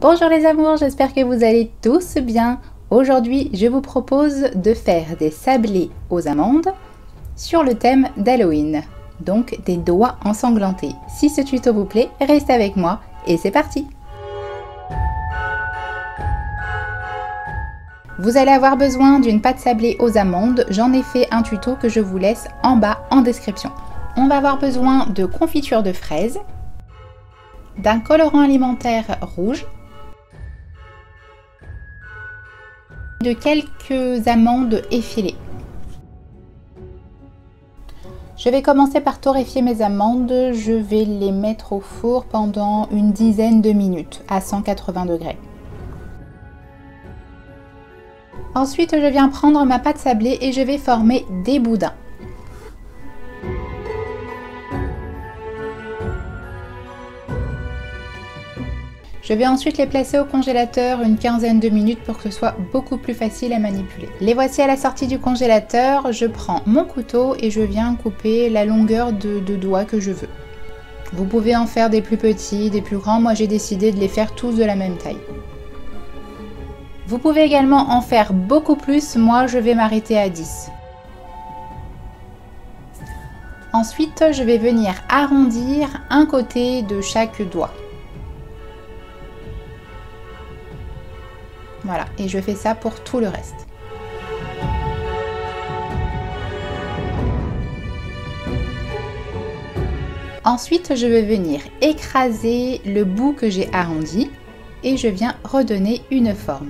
Bonjour les amours, j'espère que vous allez tous bien. Aujourd'hui, je vous propose de faire des sablés aux amandes sur le thème d'Halloween, donc des doigts ensanglantés. Si ce tuto vous plaît, restez avec moi et c'est parti! Vous allez avoir besoin d'une pâte sablée aux amandes, j'en ai fait un tuto que je vous laisse en bas en description. On va avoir besoin de confiture de fraises, d'un colorant alimentaire rouge, de quelques amandes effilées. Je vais commencer par torréfier mes amandes, je vais les mettre au four pendant une dizaine de minutes à 180 degrés. Ensuite, je viens prendre ma pâte sablée et je vais former des boudins. Je vais ensuite les placer au congélateur une quinzaine de minutes pour que ce soit beaucoup plus facile à manipuler. Les voici à la sortie du congélateur, je prends mon couteau et je viens couper la longueur de doigts que je veux. Vous pouvez en faire des plus petits, des plus grands, moi j'ai décidé de les faire tous de la même taille. Vous pouvez également en faire beaucoup plus, moi je vais m'arrêter à 10. Ensuite, je vais venir arrondir un côté de chaque doigt. Voilà, et je fais ça pour tout le reste. Ensuite, je vais venir écraser le bout que j'ai arrondi et je viens redonner une forme.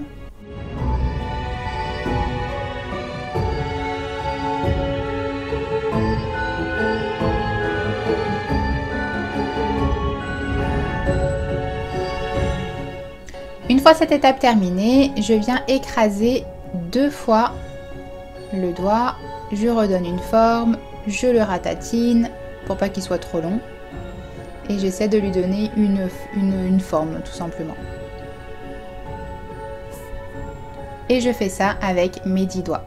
Une fois cette étape terminée, je viens écraser deux fois le doigt, je redonne une forme, je le ratatine pour pas qu'il soit trop long et j'essaie de lui donner une forme tout simplement. Et je fais ça avec mes 10 doigts.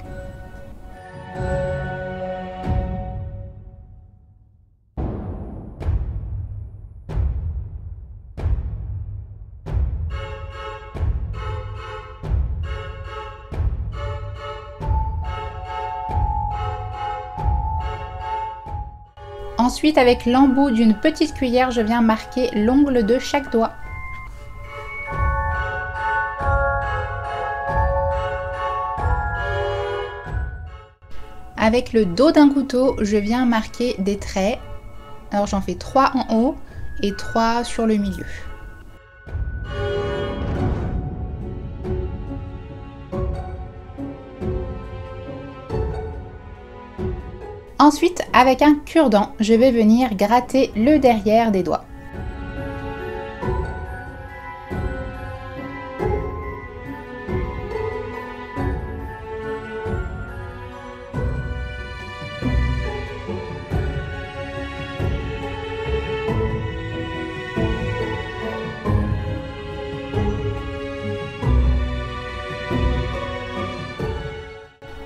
Ensuite, avec l'embout d'une petite cuillère, je viens marquer l'ongle de chaque doigt. Avec le dos d'un couteau, je viens marquer des traits. Alors j'en fais 3 en haut et 3 sur le milieu. Ensuite, avec un cure-dent, je vais venir gratter le derrière des doigts.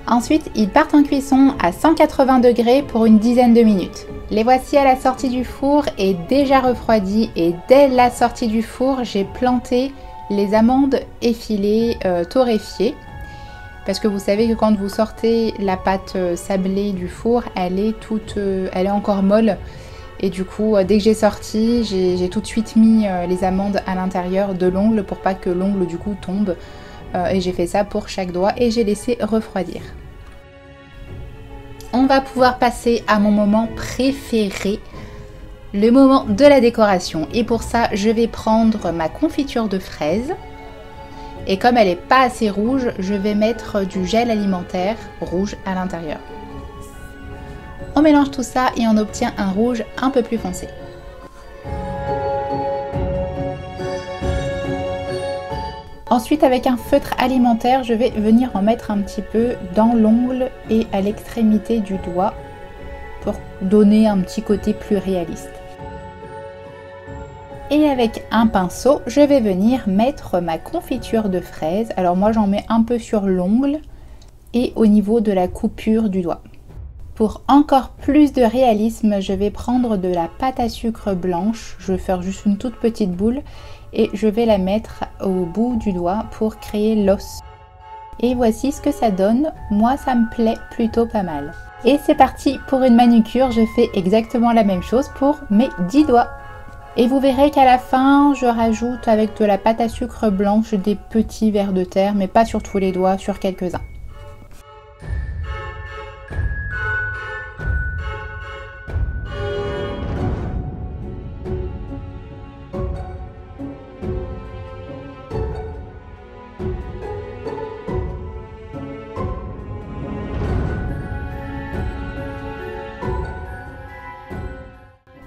Ensuite, ils partent en cuisson à 180 degrés pour une dizaine de minutes. Les voici à la sortie du four et déjà refroidis, et dès la sortie du four, j'ai planté les amandes effilées, torréfiées. Parce que vous savez que quand vous sortez la pâte sablée du four, elle est encore molle. Et du coup, dès que j'ai sorti, j'ai tout de suite mis les amandes à l'intérieur de l'ongle pour pas que l'ongle du coup tombe. Et j'ai fait ça pour chaque doigt et j'ai laissé refroidir. On va pouvoir passer à mon moment préféré, le moment de la décoration. Et pour ça, je vais prendre ma confiture de fraises. Et comme elle n'est pas assez rouge, je vais mettre du gel alimentaire rouge à l'intérieur. On mélange tout ça et on obtient un rouge un peu plus foncé. Ensuite, avec un feutre alimentaire, je vais venir en mettre un petit peu dans l'ongle et à l'extrémité du doigt pour donner un petit côté plus réaliste. Et avec un pinceau, je vais venir mettre ma confiture de fraises. Alors moi, j'en mets un peu sur l'ongle et au niveau de la coupure du doigt. Pour encore plus de réalisme, je vais prendre de la pâte à sucre blanche. Je vais faire juste une toute petite boule et je vais la mettre au bout du doigt pour créer l'os. Et voici ce que ça donne. Moi, ça me plaît plutôt pas mal. Et c'est parti pour une manucure. Je fais exactement la même chose pour mes 10 doigts. Et vous verrez qu'à la fin, je rajoute avec de la pâte à sucre blanche des petits vers de terre, mais pas sur tous les doigts, sur quelques-uns.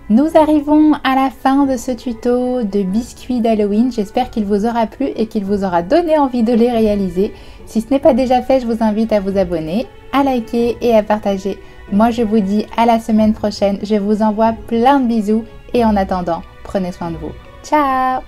Nous arrivons à la fin de ce tuto de biscuits d'Halloween. J'espère qu'il vous aura plu et qu'il vous aura donné envie de les réaliser. Si ce n'est pas déjà fait, je vous invite à vous abonner, à liker et à partager. Moi, je vous dis à la semaine prochaine. Je vous envoie plein de bisous et en attendant, prenez soin de vous. Ciao!